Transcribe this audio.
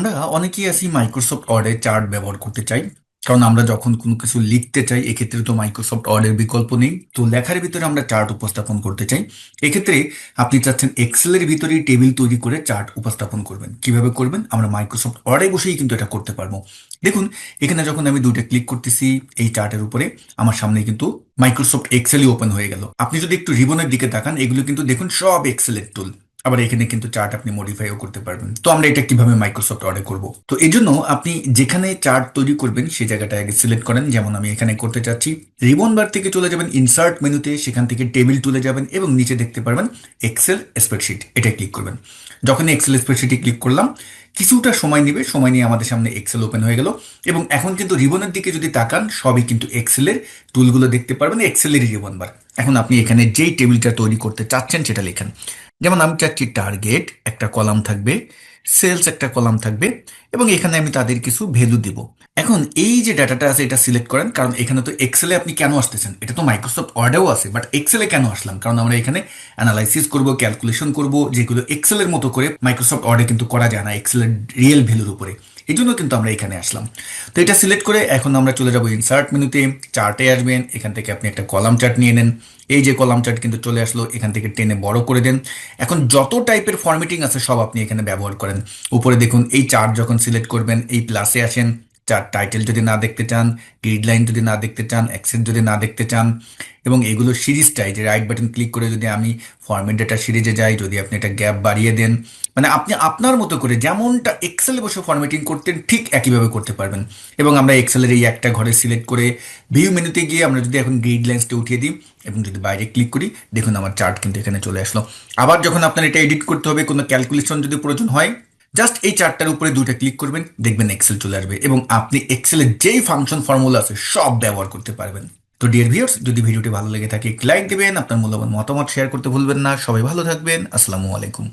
আমরা অনেকেই আছি মাইক্রোসফট ওয়ার্ডে চার্ট ব্যবহার করতে চাই। কারণ আমরা যখন কোনো কিছু লিখতে চাই এক্ষেত্রে তো মাইক্রোসফট ওয়ার্ডের বিকল্প নেই, তো লেখার ভিতরে আমরা চার্ট উপস্থাপন করতে চাই। এক্ষেত্রে আপনি চাচ্ছেন এক্সেলের ভিতরেই টেবিল তৈরি করে চার্ট উপস্থাপন করবেন। কিভাবে করবেন? আমরা মাইক্রোসফট ওয়ার্ডে বসেই কিন্তু এটা করতে পারবো। দেখুন, এখানে যখন আমি দুইটা ক্লিক করতেছি এই চার্টের উপরে, আমার সামনে কিন্তু মাইক্রোসফট এক্সেলই ওপেন হয়ে গেল। আপনি যদি একটু রিবনের দিকে তাকান, এগুলো কিন্তু দেখুন সব এক্সেলের টুল। আবার এখানে কিন্তু চার্ট আপনি মডিফাইও করতে পারবেন। তো আমরা এটা কিভাবে মাইক্রোসফট ওয়ার্ডে করব? তো এই জন্য আপনি যেখানে চার্ট তৈরি করবেন সেই জায়গাটা আগে সিলেক্ট করেন। যেমন আমি এখানে করতে চাচ্ছি, রিবন বার থেকে চলে যাবেন ইনসার্ট মেনুতে, সেখান থেকে টেবিল টুলে যাবেন এবং নিচে দেখতে পারবেন এক্সেল স্প্রেডশিট, এটা ক্লিক করবেন। যখন এক্সেল স্প্রেডশিটে ক্লিক করলাম, কিছুটা সময় নেবে, সময় নিয়ে আমাদের সামনে এক্সেল ওপেন হয়ে গেল। এবং এখন কিন্তু রিবনের দিকে যদি তাকান, সবই কিন্তু এক্সেলের টুলগুলো দেখতে পারবেন, এক্সেলের রিবন বার। এখন আপনি এখানে যেই টেবিলটা তৈরি করতে চাচ্ছেন সেটা লেখেন। যেমন আমি চাচ্ছি টার্গেট একটা কলাম থাকবে, সেলস একটা কলাম থাকবে, এবং এখানে আমি তাদের কিছু ভ্যালু দিব। এখন এই যে ডাটাটা আছে এটা সিলেক্ট করেন, কারণ এখানে তো এক্সেলে আপনি কেন আসতেছেন, এটা তো মাইক্রোসফট ওয়ার্ডেও আছে, বাট এক্সেলে কেন আসলাম? কারণ আমরা এখানে অ্যানালাইসিস করব, ক্যালকুলেশন করব, যেগুলো এক্সেলের মতো করে মাইক্রোসফট ওয়ার্ডে কিন্তু করা যায় না এক্সেলের রিয়েল ভ্যালুর উপরে। এই জন্য কিন্তু আমরা এখানে আসলাম। তো এটা সিলেক্ট করে এখন আমরা চলে যাব ইনসার্ট মেনুতে, চার্টে আসবেন, এখান থেকে আপনি একটা কলাম চার্ট নিয়ে নেন। এই যে কলাম চার্ট কিন্তু চলে আসলো, এখান থেকে টেনে বড় করে দেন। এখন যত টাইপের ফরম্যাটিং আছে সব আপনি এখানে ব্যবহার করেন। উপরে দেখুন, এই চার্ট যখন সিলেক্ট করবেন এই প্লাসে আসেন, চার্ট টাইটেল যদি না দেখতে চান, গ্রিড লাইন যদি না দেখতে চান, অ্যাক্সেস যদি না দেখতে চান, এবং এগুলো সিরিজটাই যে রাইট বাটন ক্লিক করে যদি আমি ফরম্যাট ডেটা সিরিজে যাই, যদি আপনি একটা গ্যাপ বাড়িয়ে দেন, মানে আপনি আপনার মতো করে যেমনটা এক্সেলে বসে ফরম্যাটিং করতেন ঠিক একইভাবে করতে পারবেন। এবং আমরা এক্সেলের এই একটা ঘরে সিলেক্ট করে ভিউ মেনুতে গিয়ে আমরা যদি এখন গ্রিড লাইন্সটা উঠিয়ে দিই এবং যদি বাইরে ক্লিক করি, দেখুন আমার চার্ট কিন্তু এখানে চলে আসলো। আবার যখন আপনার এটা এডিট করতে হবে, কোনো ক্যালকুলেশন যদি প্রয়োজন হয়, জাস্ট এই চার্টটার উপরে দুইটা ক্লিক করবেন, দেখবেন এক্সেল চলে আসবে এবং আপনি এক্সেলের যেই ফাংশন ফর্মুলা আছে সব ব্যবহার করতে পারবেন। তো ডিয়ার ভিউয়ার্স, যদি ভিডিওটি ভালো লেগে থাকে লাইক দেবেন, আপনার মূল্যবান মতামত শেয়ার করতে ভুলবেন না। সবাই ভালো থাকবেন। আসসালামু আলাইকুম।